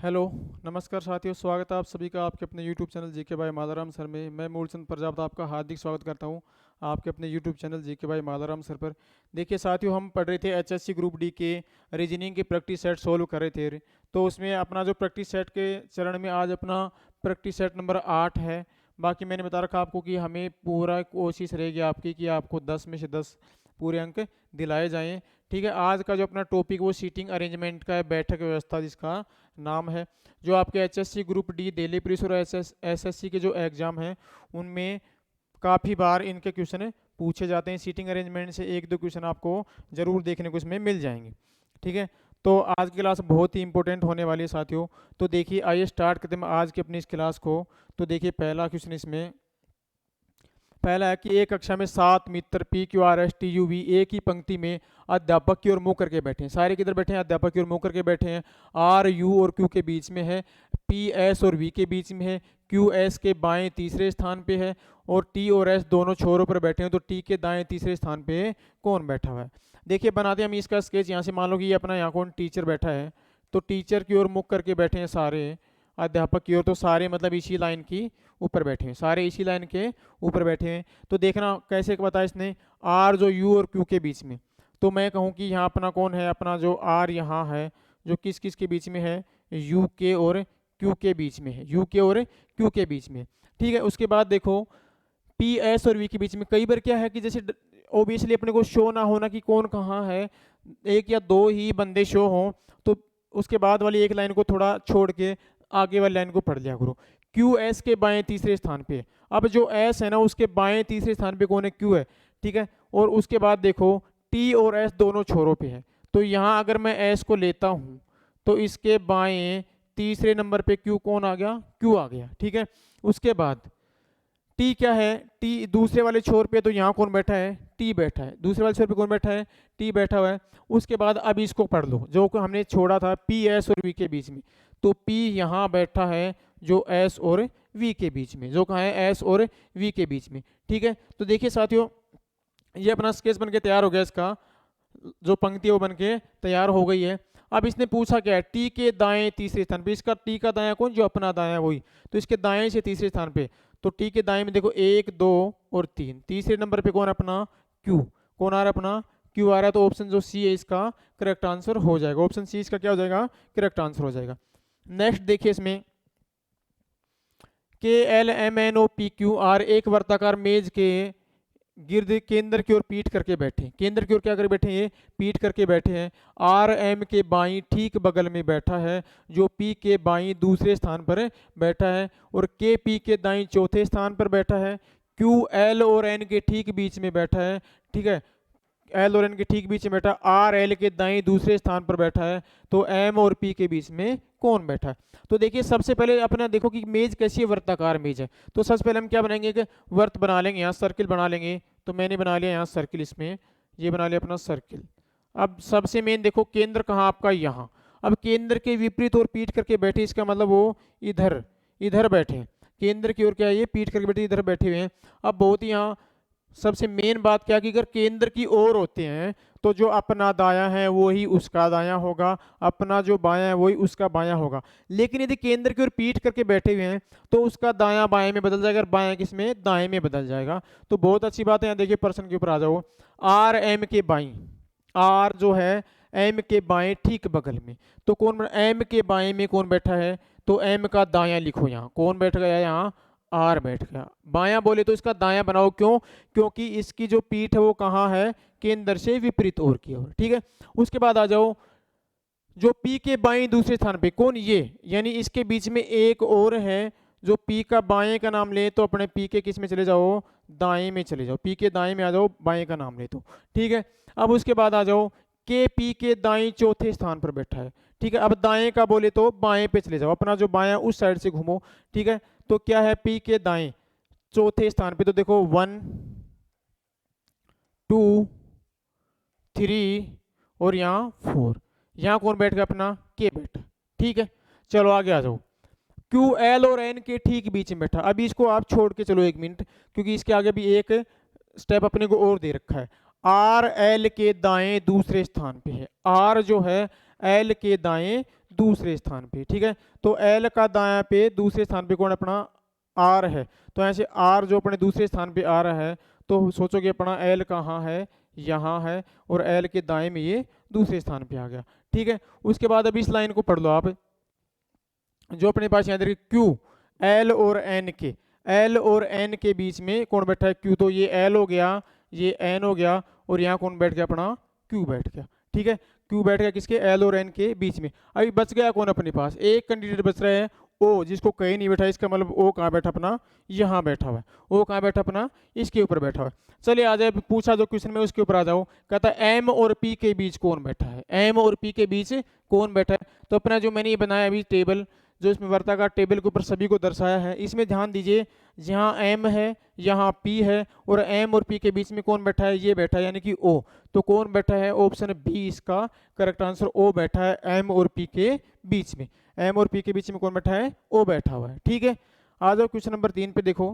Hello, नमस्कार साथियों। स्वागत है आप सभी का आपके अपने YouTube channel GK by Malaram sir में। मैं मूलचंद प्रजापत आपका हार्दिक स्वागत करता हूं आपके अपने YouTube channel GK by Malaram sir पर। देखिए साथियों, हम पढ़ रहे थे एचएससी ग्रुप डी के रीजनिंग के प्रैक्टिस सेट सोल्व कर रहे थे। तो उसमें अपना जो प्रैक्टिस सेट के चरण में आज अपना प्रैक्टिस सेट नंबर 8 है। बाकी मैंने बता रखा आपको कि हमें पूरा कोशिश रहेगी आपकी कि आपको 10 में से 10 पूरे अंक दिलाए जाएँ। ठीक है, आज का जो अपना टॉपिक वो सीटिंग अरेंजमेंट का है, बैठक व्यवस्था जिसका नाम है। जो आपके HSC group D, Delhi police और एसएससी के जो एग्जाम हैं उनमें काफ़ी बार इनके क्वेश्चन पूछे जाते हैं। सीटिंग अरेंजमेंट से एक दो क्वेश्चन आपको जरूर देखने को इसमें मिल जाएंगे। ठीक है, तो आज की क्लास बहुत ही इंपॉर्टेंट होने वाली है साथियों। तो देखिए आइए स्टार्ट करते हैं आज की अपनी इस क्लास को। तो देखिए पहला क्वेश्चन इसमें पहला है कि एक कक्षा में 7 मित्र P Q R S T U V एक ही पंक्ति में अध्यापक की ओर मुंह करके बैठे हैं। सारे किधर बैठे हैं? अध्यापक की ओर मुंह करके बैठे हैं। आर यू और क्यू के बीच में है, पी एस और वी के बीच में है, क्यू एस के बाएं तीसरे स्थान पे है और टी और एस दोनों छोरों पर बैठे हैं। तो टी के दाएं तीसरे स्थान पे कौन बैठा हुआ है? देखिए बनाते हैं हम इसका स्केच। यहाँ से मान लो कि ये अपना यहाँ कौन टीचर बैठा है, तो टीचर की ओर मुख करके बैठे हैं सारे। अध्यापक की ओर तो सारे मतलब इसी लाइन की ऊपर बैठे हैं, सारे इसी लाइन के ऊपर बैठे हैं। तो देखना कैसे बताया इसने, आर जो यू और क्यू के बीच में। तो मैं कहूँ कि यहाँ अपना कौन है, अपना जो आर यहाँ है जो किस किस के बीच में है, यू के और क्यू के बीच में है, यू के और क्यू के बीच में। ठीक है, उसके बाद देखो पी एस और वी के बीच में कई बार क्या है कि जैसे ओबियसली अपने को शो ना होना कि कौन कहाँ है, एक या दो ही बंदे शो हों, तो उसके बाद वाली एक लाइन को थोड़ा छोड़ के आगे वाली लाइन को पढ़ लिया करो। क्यू एस के बाएं तीसरे स्थान पे, अब जो एस है ना उसके बाएं तीसरे स्थान पे कौन है? क्यू है। ठीक है, और उसके बाद देखो टी और एस दोनों छोरों पे है। तो यहाँ अगर मैं एस को लेता हूँ तो इसके बाएं तीसरे नंबर पे क्यू कौन आ गया? क्यू आ गया। ठीक है, उसके बाद टी क्या है? टी दूसरे वाले छोर पे, तो यहाँ कौन बैठा है? टी बैठा है। दूसरे वाले छोर पे कौन बैठा है? टी बैठा हुआ है। उसके बाद अब इसको पढ़ लो जो हमने छोड़ा था पी एस और वी के बीच में। तो पी यहाँ बैठा है जो एस और वी के बीच में, जो कहाँ है? एस और वी के बीच में। ठीक है, तो देखिए साथियों ये अपना स्केच बन के तैयार हो गया, इसका जो पंक्ति है वो बन के तैयार हो गई है। अब इसने पूछा क्या है? टी के दाएं तीसरे स्थान पे। इसका टी का दायां कौन? जो अपना दायां वही। तो इसके दाएं से तीसरे स्थान पे, तो टी के दाएं में देखो 1 2 और 3, तीसरे नंबर पे कौन है? अपना क्यू। कौन आ रहा है? अपना क्यू आ रहा है। तो ऑप्शन जो सी है इसका करेक्ट आंसर हो जाएगा। ऑप्शन सी इसका क्या हो जाएगा? करेक्ट आंसर हो जाएगा। नेक्स्ट देखिए इसमें के L M N O P Q are एक वर्ताकार मेज के गिर्द केंद्र की ओर पीठ करके बैठे। केंद्र की ओर क्या कर बैठे? ये पीठ करके बैठे हैं। आर एम के बाई ठीक बगल में बैठा है, जो पी के बाई दूसरे स्थान पर बैठा है, और के पी के दाई चौथे स्थान पर बैठा है। क्यू एल और एन के ठीक बीच में बैठा है। ठीक है, एल और एन के ठीक बीच में बैठा। आर एल के दाई दूसरे स्थान पर बैठा है। तो एम और पी के बीच में कौन बैठा है? तो देखिए सबसे पहले अपना देखो कि मेज कैसी है, वर्ताकार मेज है। तो सबसे पहले हम क्या बनाएंगे कि वर्त बना लेंगे, यहाँ सर्किल बना लेंगे। तो मैंने बना लिया यहाँ सर्किल, इसमें ये बना लिया अपना सर्किल। अब सबसे मेन देखो केंद्र कहाँ आपका? यहाँ। अब केंद्र के विपरीत और पीठ करके बैठे, इसका मतलब वो इधर इधर बैठे। केंद्र की ओर क्या है? ये पीठ करके बैठे, इधर बैठे हुए हैं। अब बहुत ही यहाँ सबसे मेन बात क्या कि अगर केंद्र की ओर होते हैं तो जो अपना दायां है वो ही उसका दायां होगा, अपना जो बायां है वही उसका बायां होगा। लेकिन यदि केंद्र की ओर पीठ करके बैठे हुए हैं तो उसका दायां बाएं में बदल जाएगा और बायां किस में? दाएं में बदल जाएगा। तो बहुत अच्छी बात है। यहाँ देखिए प्रश्न के ऊपर आ जाओ। आर एम के बाई, आर जो है एम के बाएं ठीक बगल में, तो कौन? एम के बाएं में कौन बैठा है? तो एम का दायां लिखो। यहाँ कौन बैठ गया? यहाँ आर बैठ गया। बायां बोले तो इसका दायां बनाओ। क्यों? क्योंकि इसकी जो पीठ है वो कहाँ है? केंद्र से विपरीत ओर की ओर। ठीक है, उसके बाद आ जाओ जो पी के बाएं दूसरे स्थान पे कौन? ये, यानी इसके बीच में एक और है जो पी का बाएं का नाम ले, तो अपने पी के किस में चले जाओ? दाएं में चले जाओ। पी के दाएं में आ जाओ, बाएं का नाम ले तो। ठीक है, अब उसके बाद आ जाओ के पी के दाएं चौथे स्थान पर बैठा है। ठीक है, अब दाएं का बोले तो बाएं पे चले जाओ, अपना जो बायां उस साइड से घूमो। ठीक है, तो क्या है? पी के दाएं चौथे स्थान पे, तो देखो 1 2 3 और यहाँ 4। यहाँ कौन बैठ गया? अपना के बैठा। ठीक है, चलो आगे आ जाओ। क्यू एल और एन के ठीक बीच में बैठा। अभी इसको आप छोड़ के चलो 1 मिनट, क्योंकि इसके आगे भी एक स्टेप अपने को और दे रखा है। आर एल के दाएं दूसरे स्थान पे है। आर जो है एल के दाएं दूसरे स्थान पे, ठीक है। तो एल का दाएं पे दूसरे स्थान पे कौन अपना आर है, तो ऐसे आर जो अपने दूसरे स्थान पे आ रहा है, तो सोचोगे अपना एल कहाँ है, यहाँ है, और एल के दाएं में ये दूसरे स्थान पे आ गया, ठीक है। उसके बाद अब इस लाइन को पढ़ लो आप, जो अपने पास यहाँ देखिए क्यू, एल और एन के, एल और एन के बीच में कौन बैठा है, क्यू। तो ये एल हो गया, ये एन हो गया, और यहाँ कौन बैठ गया अपना क्यू बैठ गया, ठीक है। क्यू बैठ गया किसके, एल और एन के बीच में। अभी बच गया कौन अपने पास, एक कैंडिडेट बच रहा है ओ, जिसको कहीं नहीं बैठा, इसका मतलब ओ कहाँ बैठा अपना, यहाँ बैठा हुआ है। ओ कहाँ बैठा अपना, इसके ऊपर बैठा हुआ है। चलिए आ जाए, पूछा जो क्वेश्चन में उसके ऊपर आ जाओ। कहता है एम और पी के बीच कौन बैठा है, एम और पी के बीच कौन बैठा है। तो अपना जो मैंने ये बनाया अभी टेबल, जो इसमें वर्ताकार टेबल के ऊपर सभी को दर्शाया है, इसमें ध्यान दीजिए, जहाँ एम है यहाँ पी है, और एम और पी के बीच में कौन बैठा है, ये बैठा है, यानी कि ओ। तो कौन बैठा है, ऑप्शन बी इसका करेक्ट आंसर, ओ बैठा है एम और पी के बीच में। एम और पी के बीच में कौन बैठा है, ओ बैठा हुआ है, ठीक है। आ जाओ क्वेश्चन नंबर 3 पे। देखो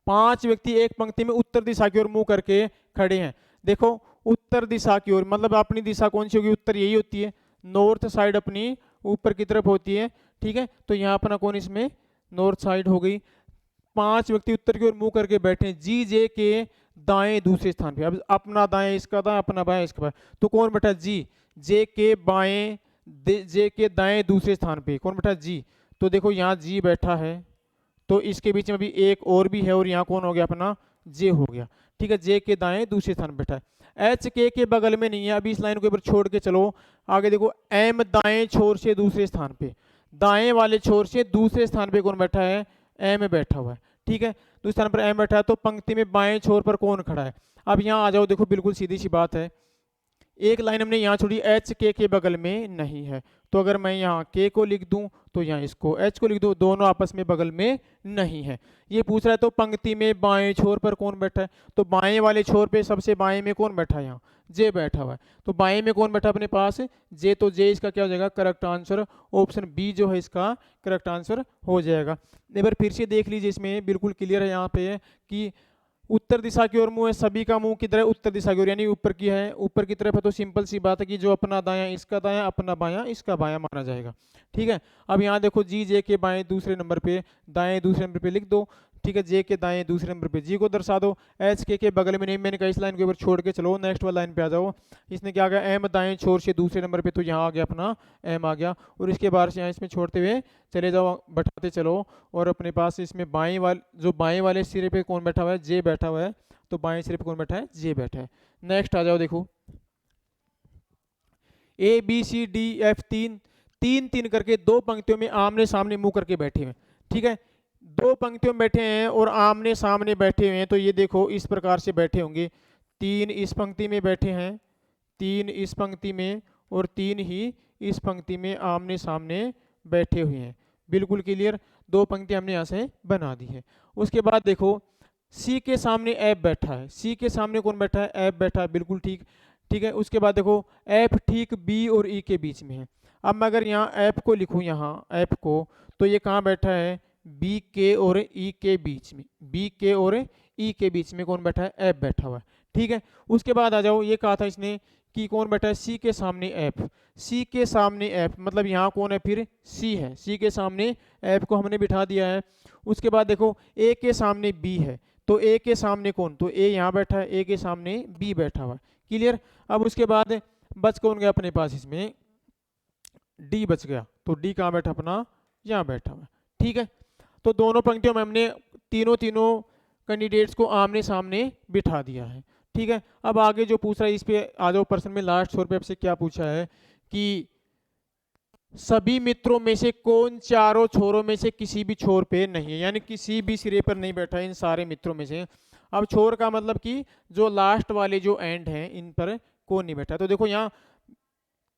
5 व्यक्ति एक पंक्ति में उत्तर दिशा की ओर मुंह करके खड़े हैं। देखो उत्तर दिशा की ओर, मतलब अपनी दिशा कौन सी होगी, उत्तर यही होती है, नॉर्थ साइड अपनी ऊपर की तरफ होती है, ठीक है। तो यहाँ अपना कौन इसमें नॉर्थ साइड हो गई। 5 व्यक्ति उत्तर की ओर मुंह करके बैठे हैं, जी जे के दाएं दूसरे स्थान पे। अब अपना दाएं इसका दाएं, अपना बाएं इसका बाएं, तो कौन बैठा, जी जे के बाएं, जे के दाएं दूसरे स्थान पे कौन बैठा, जी। तो देखो यहाँ जी बैठा है, तो इसके बीच में भी एक और भी है, और यहाँ कौन हो गया अपना, जे हो गया, ठीक है। जे के दाएं दूसरे स्थान पर बैठा है। एच के बगल में नहीं है, अभी इस लाइन को ऊपर छोड़ के चलो आगे। देखो एम दाएं छोर से दूसरे स्थान पे, दाएं वाले छोर से दूसरे स्थान पे कौन बैठा है, एम बैठा हुआ है, ठीक है। दूसरे स्थान पर एम बैठा है, तो पंक्ति में बाएं छोर पर कौन खड़ा है। अब यहाँ आ जाओ, देखो बिल्कुल सीधी सी बात है, एक लाइन हमने यहाँ छोड़ी, एच के बगल में नहीं है, तो अगर मैं यहाँ के को लिख दूं तो यहाँ इसको एच को लिख दूं, दोनों आपस में बगल में नहीं है। ये पूछ रहा है तो पंक्ति में बाएं छोर पर कौन बैठा है, तो बाएं वाले छोर पे सबसे बाएं में कौन बैठा है, यहाँ जे बैठा हुआ है। तो बाएं में कौन बैठा अपने पास, जे। तो जे इसका क्या हो जाएगा, करेक्ट आंसर, ऑप्शन बी जो है इसका करेक्ट आंसर हो जाएगा। एक बार फिर से देख लीजिए, इसमें बिल्कुल क्लियर है यहाँ पे कि उत्तर दिशा की ओर मुंह है, सभी का मुंह किधर है, उत्तर दिशा की ओर, यानी ऊपर की है, ऊपर की तरफ है। तो सिंपल सी बात है कि जो अपना दायां इसका दायां, अपना बायां इसका बायां माना जाएगा, ठीक है। अब यहाँ देखो जी जे के बाएं दूसरे नंबर पे, दाएं दूसरे नंबर पे लिख दो, ठीक है। जे के दाएं दूसरे नंबर पे जी को दर्शा दो, एच के बगल में नहीं, मैंने कहा इस लाइन के ऊपर छोड़ के चलो, नेक्स्ट वाला लाइन पे आ जाओ। इसने क्या आ गया, एम दाएं छोर से दूसरे नंबर पे, तो यहाँ आ गया अपना एम आ गया, और इसके बाद से यहाँ इसमें छोड़ते हुए चले जाओ, बैठाते चलो, और अपने पास इसमें बाएं वाले, जो बाएं वाले सिरे पे कौन बैठा हुआ है, जे बैठा हुआ है, तो बाएं सिरे पे कौन बैठा है, जे बैठा है। नेक्स्ट आ जाओ, देखो A B C D F तीन तीन तीन करके दो पंक्तियों में आमने सामने मुंह करके बैठे हुए, ठीक है। दो पंक्तियों में बैठे हैं और आमने सामने बैठे हुए हैं, तो ये देखो इस प्रकार से बैठे होंगे, तीन इस पंक्ति में बैठे हैं, तीन इस पंक्ति में, और तीन ही इस पंक्ति में आमने सामने बैठे हुए हैं। बिल्कुल क्लियर, दो पंक्तियां हमने यहाँ से बना दी है। उसके बाद देखो सी के सामने एफ बैठा है, सी के सामने कौन बैठा है, एफ बैठा है, बिल्कुल ठीक, ठीक है। उसके बाद देखो एफ ठीक बी और ई के बीच में है। अब मैं अगर यहाँ एफ को लिखूँ, यहाँ एफ को, तो ये कहाँ बैठा है, बी के और ई के बीच में, बी के और ई के बीच में कौन बैठा है, एफ बैठा हुआ है, ठीक है। उसके बाद आ जाओ, ये कहा था इसने कि कौन बैठा है, सी के सामने एफ, सी के सामने एफ, मतलब यहाँ कौन है, फिर सी है, सी के सामने एफ को हमने बिठा दिया है। उसके बाद देखो ए के सामने बी है, तो ए के सामने कौन, तो ए यहाँ बैठा है, ए के सामने बी बैठा हुआ है, क्लियर। अब उसके बाद बच कौन गया अपने पास, इसमें डी बच गया, तो डी कहाँ बैठा अपना, यहाँ बैठा हुआ है, ठीक है। तो दोनों पंक्तियों में हमने तीनों कैंडिडेट्स को आमने सामने बिठा दिया है, ठीक है। अब आगे जो पूछ रहा है, इस पे आ जाओ, प्रश्न में लास्ट छोर पे आपसे क्या पूछा है कि सभी मित्रों में से कौन चारों छोरों में से किसी भी छोर पे नहीं है, यानी किसी भी सिरे पर नहीं बैठा है इन सारे मित्रों में से। अब छोर का मतलब कि जो लास्ट वाले जो एंड हैं इन पर कौन नहीं बैठा। तो देखो यहाँ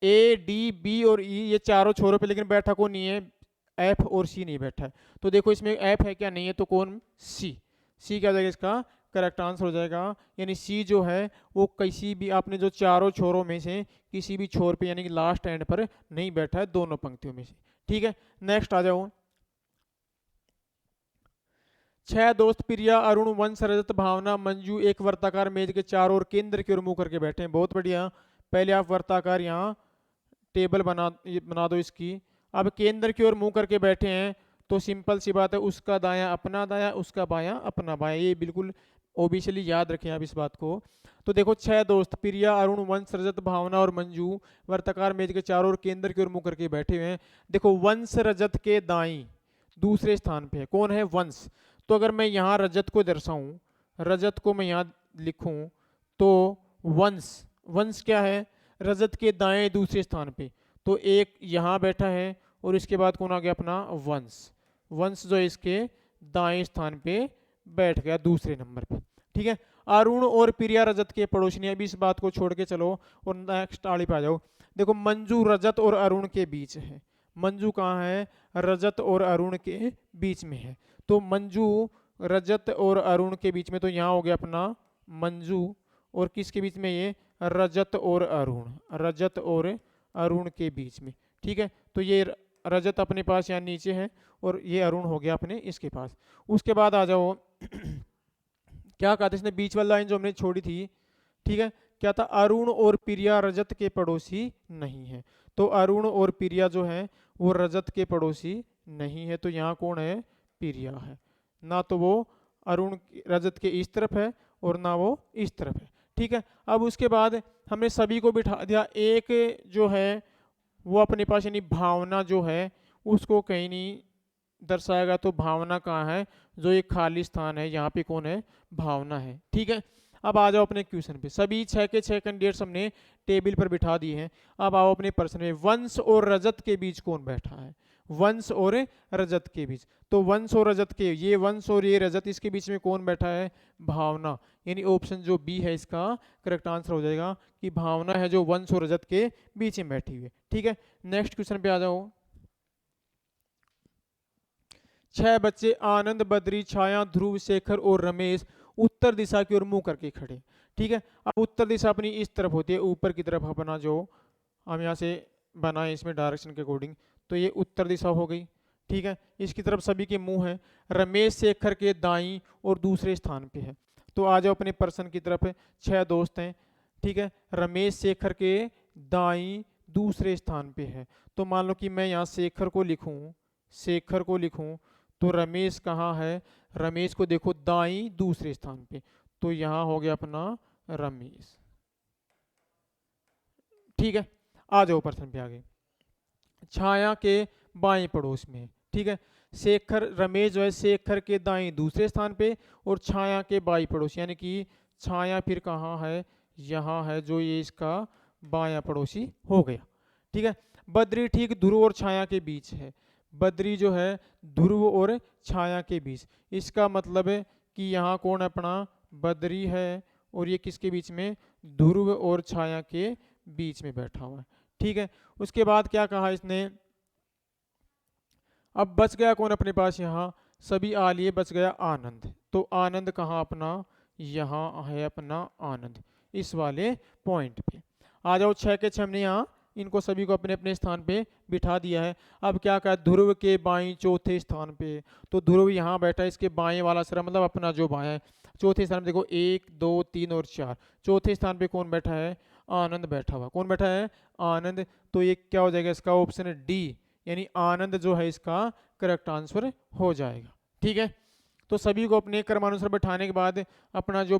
ए डी बी और ई ये चारों छोरों पे, लेकिन बैठा कौन नहीं है, एफ और सी नहीं बैठा है। तो देखो इसमें एफ है क्या, नहीं है, तो कौन, सी, सी क्या हो जाएगा इसका करेक्ट आंसर हो जाएगा, यानी सी जो है वो किसी भी, आपने जो चारों छोरों में से किसी भी छोर पे यानी कि लास्ट एंड पर नहीं बैठा है दोनों पंक्तियों में से, ठीक है। नेक्स्ट आ जाओ, 6 दोस्त प्रिया अरुण वंश रजत भावना मंजू एक वर्ताकार मेज के चारों ओर केंद्र की ओर मुंह करके बैठे हैं, बहुत बढ़िया। पहले आप वर्ताकार यहाँ टेबल बना दो इसकी। अब केंद्र की ओर मुंह करके बैठे हैं तो सिंपल सी बात है, उसका दायां अपना दायां, उसका बायां अपना बायां, ये बिल्कुल ओबियसली याद रखें आप इस बात को। तो देखो 6 दोस्त प्रिया, अरुण, वंश, रजत, भावना और मंजू वर्ताकार मेज के चारों ओर केंद्र की ओर मुंह करके बैठे हुए हैं। देखो वंश रजत के दाईं दूसरे स्थान पे है, कौन है? वंश। तो अगर मैं यहाँ रजत को दर्शाऊं, रजत को मैं यहाँ लिखूं, तो वंश, वंश क्या है? रजत के दाएं दूसरे स्थान पे। तो एक यहाँ बैठा है और इसके बाद कौन आ गया? अपना वंश। वंश जो है इसके दाएं स्थान पे बैठ गया दूसरे नंबर पे। ठीक है। अरुण और प्रिया रजत के पड़ोसी। अभी इस बात को छोड़ के चलो और नेक्स्ट आड़ी पे आ जाओ। देखो मंजू रजत और अरुण के बीच है। मंजू कहाँ है? रजत और अरुण के बीच में है। तो मंजू रजत और अरुण के बीच में, तो यहाँ हो गया अपना मंजू और किसके बीच में? ये रजत और अरुण, रजत और अरुण के बीच में। ठीक है। तो ये रजत अपने पास यहाँ नीचे है और ये अरुण हो गया अपने इसके पास। उसके बाद आ जाओ क्या कहा था इसने? बीच वाली लाइन जो हमने छोड़ी थी, ठीक है, क्या था? अरुण और प्रिया रजत के पड़ोसी नहीं है। तो अरुण और प्रिया जो है वो रजत के पड़ोसी नहीं है। तो यहाँ कौन है? प्रिया है। ना तो वो अरुण रजत के इस तरफ है और ना वो इस तरफ है। ठीक है। अब उसके बाद हमने सभी को बिठा दिया। एक जो है वो अपने पास यानी भावना जो है उसको कहीं नहीं दर्शाएगा। तो भावना कहाँ है? जो एक खाली स्थान है यहाँ पे कौन है? भावना है। ठीक है। अब आ जाओ अपने क्वेश्चन पे। सभी 6 के 6 कैंडिडेट्स हमने टेबल पर बिठा दिए हैं। अब आओ अपने प्रश्न में। वंश और रजत के बीच कौन बैठा है? वंश और रजत के बीच। तो वंश और रजत के, ये वंश और ये रजत, इसके बीच में कौन बैठा है? भावना। यानी ऑप्शन जो बी है इसका करेक्ट आंसर हो जाएगा कि भावना है जो वंश और रजत के बीच में बैठी हुई है। ठीक है। नेक्स्ट क्वेश्चन पे आ जाओ। 6 बच्चे आनंद, बद्री, छाया, ध्रुव, शेखर और रमेश उत्तर दिशा की ओर मुंह करके खड़े। ठीक है। अब उत्तर दिशा अपनी इस तरफ होती है, ऊपर की तरफ अपना जो हम यहाँ से बनाए इसमें डायरेक्शन के अकॉर्डिंग, तो ये उत्तर दिशा हो गई। ठीक है। इसकी तरफ सभी के मुंह हैं। रमेश शेखर के दाईं और दूसरे स्थान पे है। तो आ जाओ अपने पर्सन की तरफ। 6 दोस्त हैं। ठीक है। रमेश शेखर के दाईं दूसरे स्थान पे है। तो मान लो कि मैं यहाँ शेखर को लिखूं, शेखर को लिखूं, तो रमेश कहाँ है? रमेश को देखो दाईं दूसरे स्थान पे। तो यहाँ हो गया अपना रमेश। ठीक है। आ जाओ पर्सन पे आगे। छाया के बाएं पड़ोस में। ठीक है। शेखर, रमेश जो है शेखर के दाएं दूसरे स्थान पे और छाया के बाईं पड़ोस, यानी कि छाया फिर कहाँ है? यहाँ है, जो ये इसका बायां पड़ोसी हो गया। ठीक है। बद्री ठीक ध्रुव और छाया के बीच है। बद्री जो है ध्रुव और छाया के बीच। इसका मतलब है कि यहाँ कौन अपना? बद्री है और ये किसके बीच में? ध्रुव और छाया के बीच में बैठा हुआ है। ठीक है। उसके बाद क्या कहा इसने? अब बच गया कौन अपने पास? यहाँ सभी आ लिए, बच गया आनंद। तो आनंद कहाँ अपना? यहाँ है अपना आनंद, इस वाले पॉइंट पे। आ जाओ 6 के 6 हमने यहाँ इनको सभी को अपने अपने स्थान पे बिठा दिया है। अब क्या कहा? ध्रुव के बाईं चौथे स्थान पे। तो ध्रुव यहाँ बैठा है, इसके बाएं वाला सिरा मतलब अपना जो बायां है। चौथे स्थान पे देखो 1 2 3 और 4। चौथे स्थान पे कौन बैठा है? आनंद बैठा हुआ। कौन बैठा है? आनंद। तो ये क्या हो जाएगा? इसका ऑप्शन डी, यानी आनंद जो है इसका करेक्ट आंसर हो जाएगा। ठीक है। तो सभी को अपने क्रमानुसार बैठाने के बाद अपना जो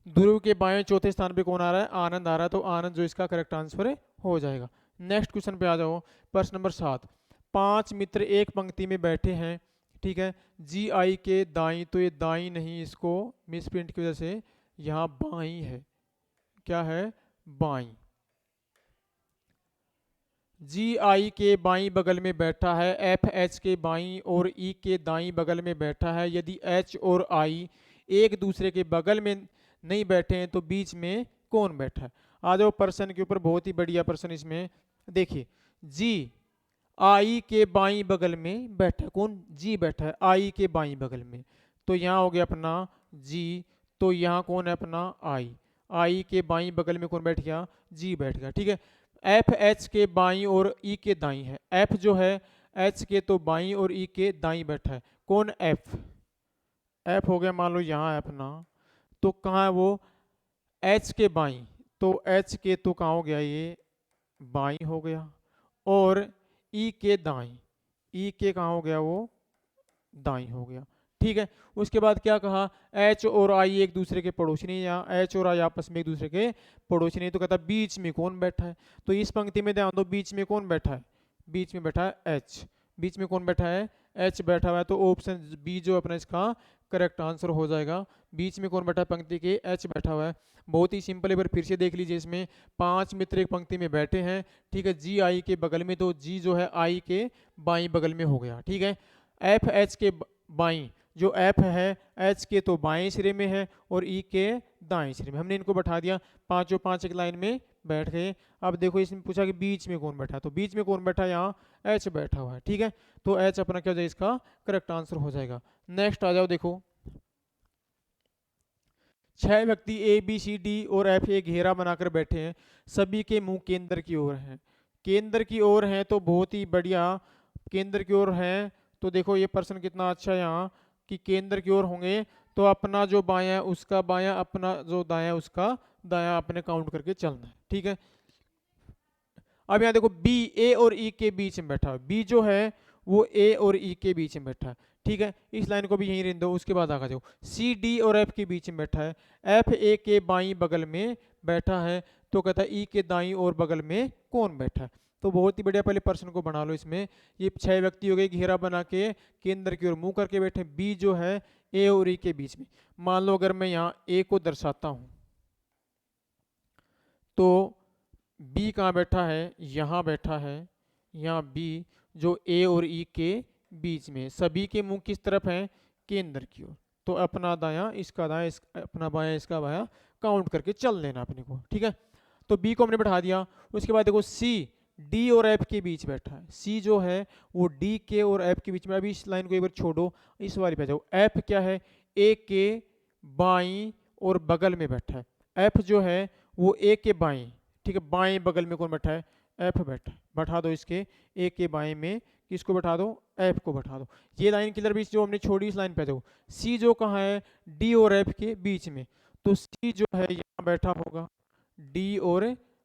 ध्रुव के बाएं चौथे स्थान पे कौन आ रहा है? आनंद आ रहा है। तो आनंद जो इसका करेक्ट आंसर हो जाएगा। नेक्स्ट क्वेश्चन पे आ जाओ। प्रश्न नंबर 7। 5 मित्र एक पंक्ति में बैठे हैं। ठीक है। जी आई के दाई, तो ये दाई नहीं, इसको मिस प्रिंट की वजह से यहाँ बाई है। क्या है? बाई। जी आई के बाईं बगल में बैठा है। एफ एच के बाईं और ई के दाईं बगल में बैठा है। यदि एच और आई एक दूसरे के बगल में नहीं बैठे हैं तो बीच में कौन बैठा है? आ जाओ पर्सन के ऊपर, बहुत ही बढ़िया पर्सन इसमें देखिए। जी आई के बाईं बगल में बैठा, कौन? जी बैठा है आई के बाईं बगल में। तो यहाँ हो गया अपना जी। तो यहाँ कौन है अपना? आई। आई के बाईं बगल में कौन बैठ गया? जी बैठ गया। ठीक है। एफ एच के बाईं और ई के दाईं है। एफ जो है एच के तो बाईं और ई के दाईं बैठा है। कौन? एफ। एफ हो गया मान लो यहाँ है अपना, तो कहाँ है वो? एच के बाईं। तो एच के तो कहाँ हो गया, ये बाई हो गया, और ई के दाई, ई के कहाँ हो गया, वो दाई हो गया। ठीक है, उसके बाद क्या कहा, एच और आई एक दूसरे के पड़ोसी नहीं, या एच और आई आपस में एक दूसरे के पड़ोसी नहीं, तो कहता बीच में कौन बैठा है। तो इस पंक्ति में ध्यान दो, बीच में कौन बैठा है, बीच में बैठा है एच। बीच में कौन बैठा है, एच बैठा हुआ है, तो ऑप्शन बी जो अपना इसका करेक्ट आंसर हो जाएगा। बीच में कौन बैठा है पंक्ति के, एच बैठा हुआ है। बहुत ही सिंपल है, पर फिर से देख लीजिए, इसमें 5 मित्र एक पंक्ति में बैठे हैं। ठीक है, जी आई के बगल में, तो जी जो है आई के बाई बगल में हो गया। ठीक है, एफ एच के बाई, जो एफ है एच के तो बाएं सिरे में है और ई के दाएं सिरे में, हमने इनको बैठा दिया, पांचों पांच एक लाइन में बैठ गए। अब देखो इसमें पूछा कि बीच में कौन बैठा, तो बीच में कौन बैठा, यहाँ एच बैठा हुआ है। ठीक है, तो एच अपना क्या हो जाएगा, इसका करेक्ट आंसर हो जाएगा। नेक्स्ट आ जाओ, देखो 6 व्यक्ति ए बी सी डी और एफ एक घेरा बनाकर बैठे हैं, सभी के मुंह केंद्र की ओर हैं। केंद्र की ओर हैं तो बहुत ही बढ़िया, केंद्र की ओर हैं तो देखो ये प्रश्न कितना अच्छा है यहाँ कि केंद्र की ओर होंगे तो अपना जो बायां है उसका बायां, अपना जो दायां है उसका दायां अपने काउंट करके चलना है। ठीक है, अब यहाँ देखो बी ए और ई के बीच में बैठा है, बी जो है वो ए और ई के बीच में बैठा है। ठीक है, इस लाइन को भी यहीं रहने दो, उसके बाद आगे जाओ, सी डी और एफ के बीच में बैठा है, एफ ए के बाई बगल में बैठा है, तो कहता है ई के दाई और बगल में कौन बैठा है। तो बहुत ही बढ़िया, पहले प्रश्न को बना लो। इसमें ये 6 व्यक्ति हो गए, घेरा बना के केंद्र की ओर मुंह करके बैठे, बी जो है ए और ई के बीच में। मान लो अगर मैं यहाँ ए को दर्शाता हूं तो बी कहाँ बैठा है, यहाँ बैठा है, यहाँ बी जो ए और ई के बीच में, सभी के मुंह किस तरफ हैं, केंद्र की ओर, तो अपना दायां इसका दायां, अपना बायां इसका बायां काउंट करके चल लेना अपने को। ठीक है, तो बी को हमने बैठा दिया। उसके बाद देखो सी डी और एफ के बीच बैठा है, सी जो है वो डी के और एफ के बीच में। अभी इस लाइन को एक बार छोड़ो, इस वाली पे जाओ, एफ क्या है, ए के बाई और बगल में बैठा है, एफ जो है वो ए के बाई, ठीक है, बाएं बगल में कौन बैठा है, एफ बैठा है, बैठा दो इसके ए के बाएं में, किसको बैठा दो, एफ को बैठा दो। ये लाइन क्लियर, भी जो हमने छोड़ी इस लाइन पे दो, सी जो कहाँ है, डी और एफ के बीच में, तो सी जो है यहाँ बैठा होगा डी और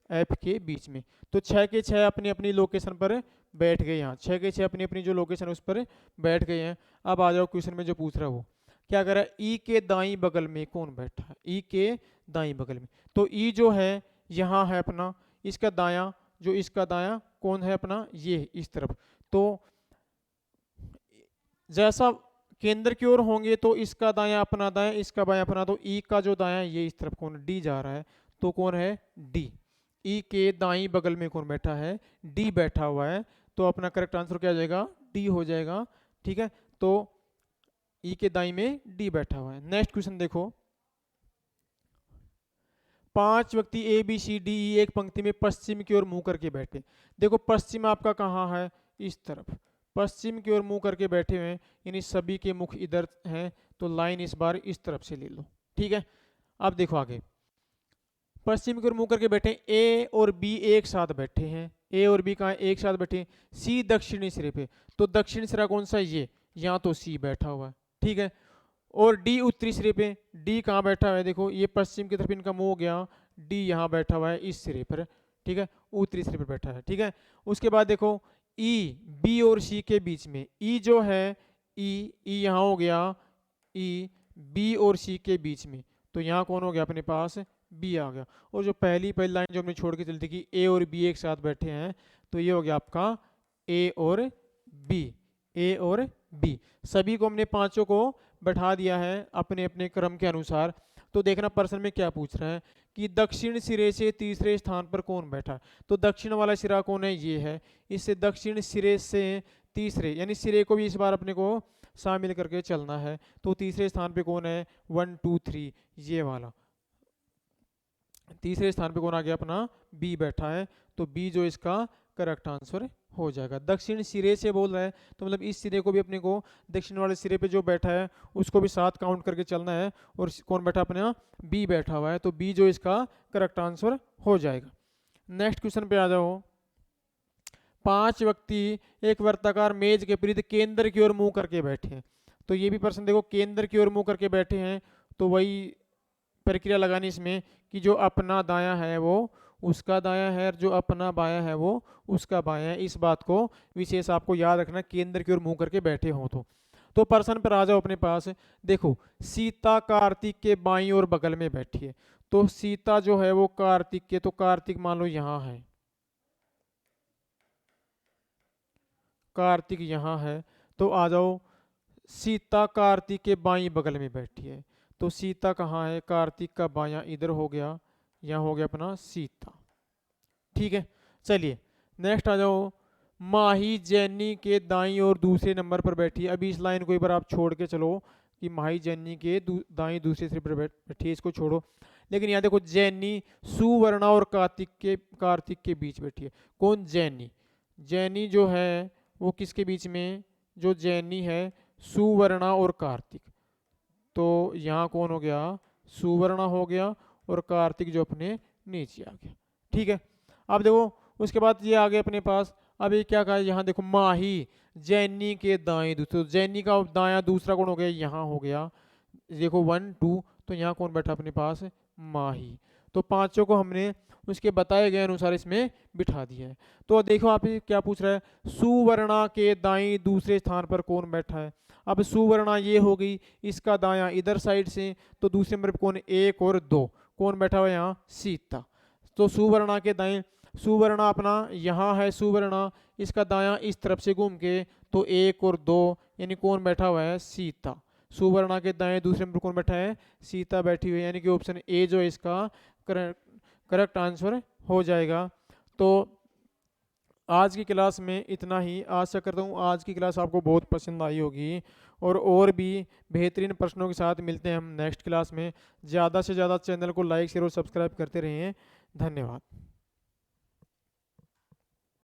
एफ के बीच में। तो 6 के 6 अपनी अपनी लोकेशन पर बैठ गए, यहाँ 6 के 6 अपनी अपनी जो लोकेशन है उस पर बैठ गए हैं। अब आ जाओ क्वेश्चन में जो पूछ रहा है वो क्या कर रहा है, ई के दाई बगल में कौन बैठा है, ई के दाई बगल में, तो ई जो है यहाँ है अपना, इसका दायां, जो इसका दायां कौन है अपना, ये इस तरफ, तो जैसा केंद्र की ओर होंगे तो इसका दायां अपना दायां, इसका बायां अपना, तो ई का जो दायां ये इस तरफ कौन, डी जा रहा है, तो कौन है, डी। ई के दाई बगल में कौन बैठा है, डी बैठा हुआ है, तो अपना करेक्ट आंसर क्या हो जाएगा, डी हो जाएगा। ठीक है, तो ई के दाई में डी बैठा हुआ है। नेक्स्ट क्वेश्चन देखो, 5 व्यक्ति ए बी सी डी ई एक पंक्ति में पश्चिम की ओर मुंह करके बैठे। देखो पश्चिम आपका कहाँ है, इस तरफ, पश्चिम की ओर मुंह करके बैठे हुए हैं, यानी सभी के मुख इधर हैं, तो लाइन इस बार इस तरफ से ले लो। ठीक है, अब देखो आगे, पश्चिम की ओर मुंह करके बैठे, ए और बी एक साथ बैठे हैं, ए और बी कहाँ एक साथ बैठे, सी दक्षिणी सिरे पे, तो दक्षिण सिरा कौन सा, ये, यहाँ तो सी बैठा हुआ है। ठीक है, और डी उत्तरी सिरे पे, डी कहाँ बैठा हुआ है, देखो ये पश्चिम की तरफ इनका मुंह हो गया, डी यहाँ बैठा हुआ है इस सिरे पर। ठीक है, उत्तरी सिरे पर बैठा है। ठीक है, उसके बाद देखो ई बी और सी के बीच में, ई जो है ई यहाँ हो गया, ई बी और सी के बीच में, तो यहाँ कौन हो गया अपने पास, बी आ गया। और जो पहली लाइन जो हमने छोड़ के चलती कि ए और बी एक साथ बैठे हैं, तो ये हो गया आपका ए और बी, ए और बी, सभी को हमने पांचों को बैठा दिया है अपने अपने क्रम के अनुसार। तो देखना प्रश्न में क्या पूछ रहा है कि दक्षिण सिरे से तीसरे स्थान पर कौन बैठा है, तो दक्षिण वाला सिरा कौन है, ये है, इससे दक्षिण सिरे से तीसरे, यानी सिरे को भी इस बार अपने को शामिल करके चलना है, तो तीसरे स्थान पे कौन है, 1 2 3, ये वाला तीसरे स्थान पे कौन आ गया अपना, बी बैठा है, तो बी जो इसका करेक्ट आंसर हो जाएगा। दक्षिण सिरे से बोल रहा है तो मतलब इस सिरे को भी अपने को दक्षिण वाले सिरे पे जो बैठा है उसको भी साथ काउंट करके चलना है, और कौन बैठा अपने, बी बैठा हुआ है, तो बी जो इसका करेक्ट आंसर हो जाएगा। नेक्स्ट क्वेश्चन पे आ जाओ, 5 व्यक्ति एक वर्ताकार मेज के विपरीत केंद्र की ओर मुंह करके बैठे हैं, तो ये भी प्रश्न देखो केंद्र की ओर मुंह करके बैठे हैं, तो वही प्रक्रिया लगानी इसमें कि जो अपना दायां है वो उसका दायां है और जो अपना बायां है वो उसका बायां है। इस बात को विशेष आपको याद रखना, केंद्र की ओर मुंह करके बैठे हो तो प्रश्न पर आ जाओ अपने पास। देखो, सीता कार्तिक के बाईं ओर बगल में बैठी है, तो सीता जो है वो कार्तिक के, तो कार्तिक मान लो यहाँ है, कार्तिक यहाँ है। तो आ जाओ, सीता कार्तिक के बाईं बगल में बैठी है, तो सीता कहाँ है, कार्तिक का बायां इधर हो गया, यहाँ हो गया अपना सीता। ठीक है, चलिए नेक्स्ट आ जाओ। माही जैनी के दाईं और दूसरे नंबर पर बैठी है। अभी इस लाइन को एक बार आप छोड़ के चलो कि माही जैनी के दाईं दूसरे सिर पर बैठी है, इसको छोड़ो। लेकिन यहाँ देखो, जैनी सुवर्णा और कार्तिक के बीच बैठी है। कौन, जैनी। जैनी जो है वो किसके बीच में, जो जैनी है सुवर्णा और कार्तिक, तो यहाँ कौन हो गया, सुवर्णा हो गया और कार्तिक जो अपने नीचे आ गया। ठीक है, अब देखो उसके बाद ये आ गए अपने पास। अब ये क्या कहा है, यहाँ देखो, माही जैनी के दाएं दूसरे, तो जैनी का दायां दूसरा कौन हो गया, यहाँ हो गया। देखो 1 2, तो यहाँ कौन बैठा अपने पास, माही। तो पांचों को हमने उसके बताए गए अनुसार इसमें बिठा दिया है। तो देखो आप ये क्या पूछ रहा है, सुवर्णा के दाईं दूसरे स्थान पर कौन बैठा है। अब सुवर्णा ये हो गई, इसका दायां इधर साइड से, तो दूसरे नंबर पर कौन, 1 और 2, कौन बैठा हुआ है यहाँ, सीता। तो सुवर्णा के दाएं, सुवर्णा अपना यहाँ है, सुवर्णा इसका दायां इस तरफ से घूम के, तो 1 और 2 यानी कौन बैठा हुआ है, सीता। सुवर्णा के दाएं दूसरे नंबर कौन बैठा है, सीता बैठी हुई है, यानी कि ऑप्शन ए जो है इसका करेक्ट आंसर हो जाएगा। तो आज की क्लास में इतना ही। आशा करता हूँ आज की क्लास आपको बहुत पसंद आई होगी, और भी बेहतरीन प्रश्नों के साथ मिलते हैं हम नेक्स्ट क्लास में। ज़्यादा से ज़्यादा चैनल को लाइक शेयर और सब्सक्राइब करते रहें। धन्यवाद।